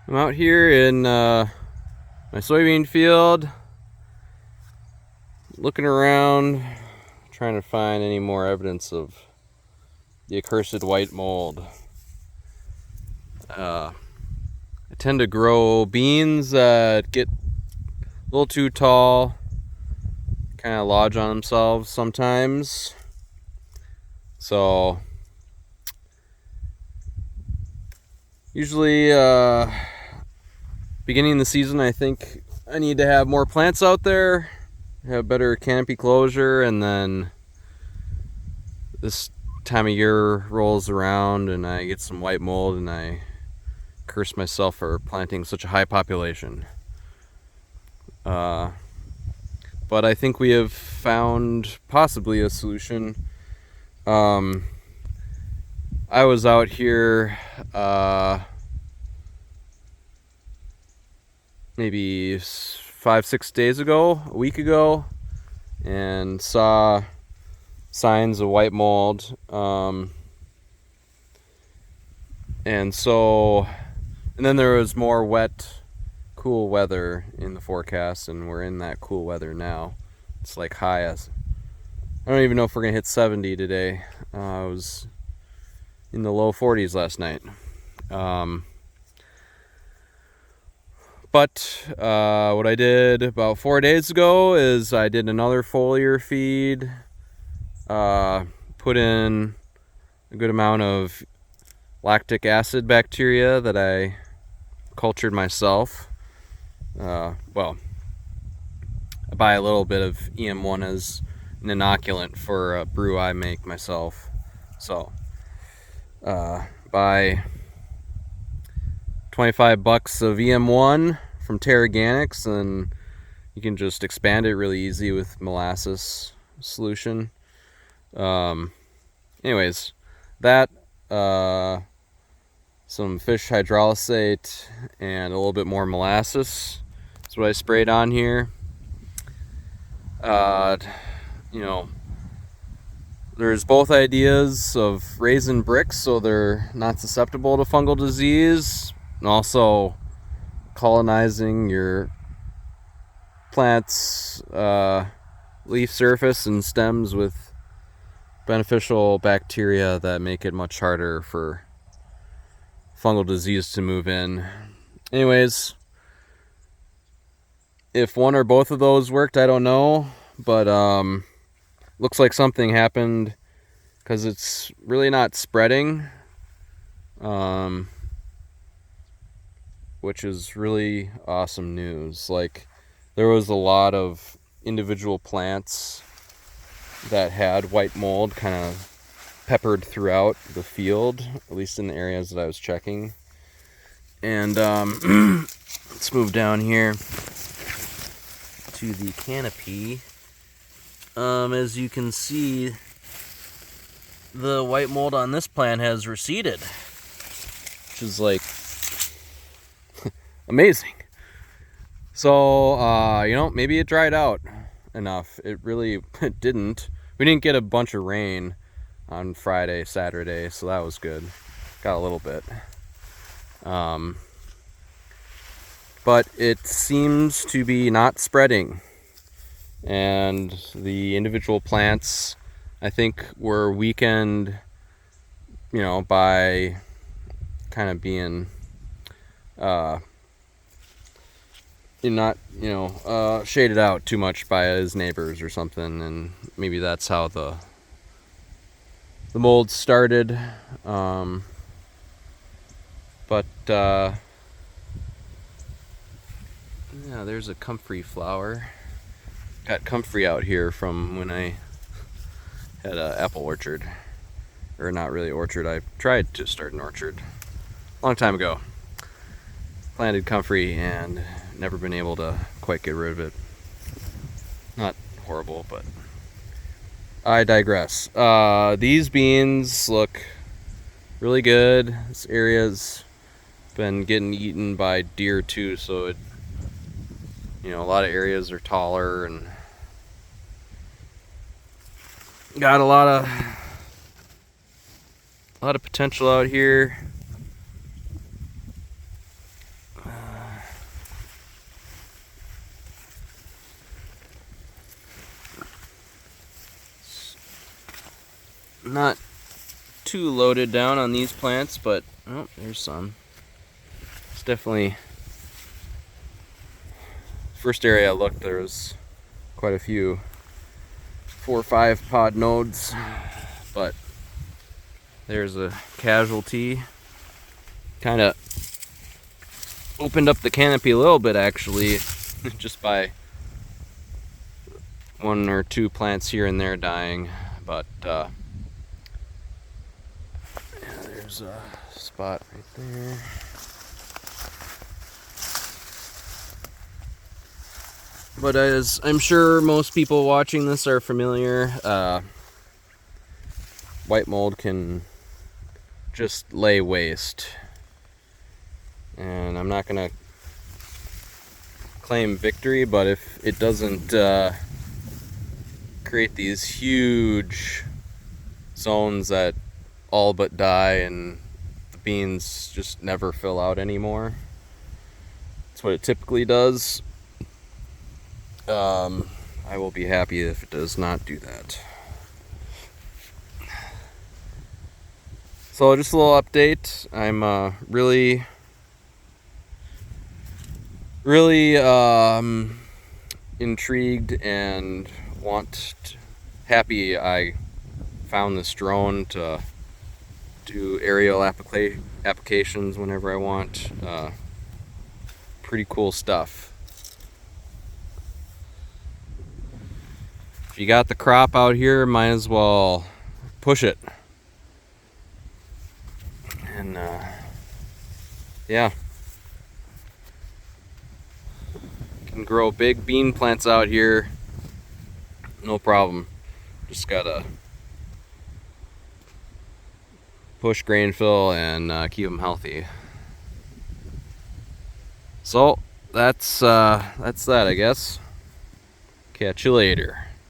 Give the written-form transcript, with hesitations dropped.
I'm out here in my soybean field, looking around, trying to find any more evidence of the accursed white mold. I tend to grow beans that get a little too tall, kind of lodge on themselves sometimes. So usually beginning of the season, I think I need to have more plants out there, have better canopy closure, and then this time of year rolls around and I get some white mold and I curse myself for planting such a high population. But I think we have found possibly a solution. I was out here maybe 5-6 days ago, a week ago, and saw signs of white mold. And then there was more wet, cool weather in the forecast, and we're in that cool weather now. It's like high as, I don't even know if we're gonna hit 70 today. I was in the low 40s last night. But what I did about 4 days ago is I did another foliar feed, put in a good amount of lactic acid bacteria that I cultured myself. Well, I buy a little bit of EM1 as an inoculant for a brew I make myself. So buy $25 of EM1 from Terraganics, and you can just expand it really easy with molasses solution. Anyways, that some fish hydrolysate and a little bit more molasses is what I sprayed on here. There's both ideas of raising bricks so they're not susceptible to fungal disease, and also colonizing your plant's leaf surface and stems with beneficial bacteria that make it much harder for fungal disease to move in. Anyways, if one or both of those worked, I don't know, but looks like something happened because it's really not spreading, which is really awesome news. Like, there was a lot of individual plants that had white mold kind of peppered throughout the field, at least in the areas that I was checking. And let's move down here to the canopy. As you can see, the white mold on this plant has receded, which is like amazing. So maybe it dried out enough. It really didn't. We didn't get a bunch of rain on Friday, Saturday, so that was good. Got a little bit. But it seems to be not spreading. And the individual plants, I think, were weakened, by kind of being shaded out too much by his neighbors or something, and maybe that's how the mold started. Yeah, there's a comfrey flower. Got comfrey out here from when I had an apple orchard, or not really orchard. I tried to start an orchard a long time ago. Planted comfrey and never been able to quite get rid of it. Not horrible, but I digress. These beans look really good. This area's been getting eaten by deer too, so a lot of areas are taller and got a lot of potential out here. not too loaded down on these plants, but oh, there's some. It's definitely, first area I looked, there was quite a few 4 or 5 pod nodes, but there's a casualty. Kind of opened up the canopy a little bit actually, just by 1 or 2 plants here and there dying, but yeah, there's a spot right there. But as I'm sure most people watching this are familiar, white mold can just lay waste. And I'm not gonna claim victory, but if it doesn't create these huge zones that all but die and the beans just never fill out anymore, that's what it typically does. I will be happy if it does not do that. So just a little update. I'm really intrigued and happy I found this drone to do aerial applications whenever I want. Pretty cool stuff. If you got the crop out here, might as well push it. And yeah, can grow big bean plants out here, no problem. Just gotta push grain fill and keep them healthy. So that's that, I guess. Catch you later.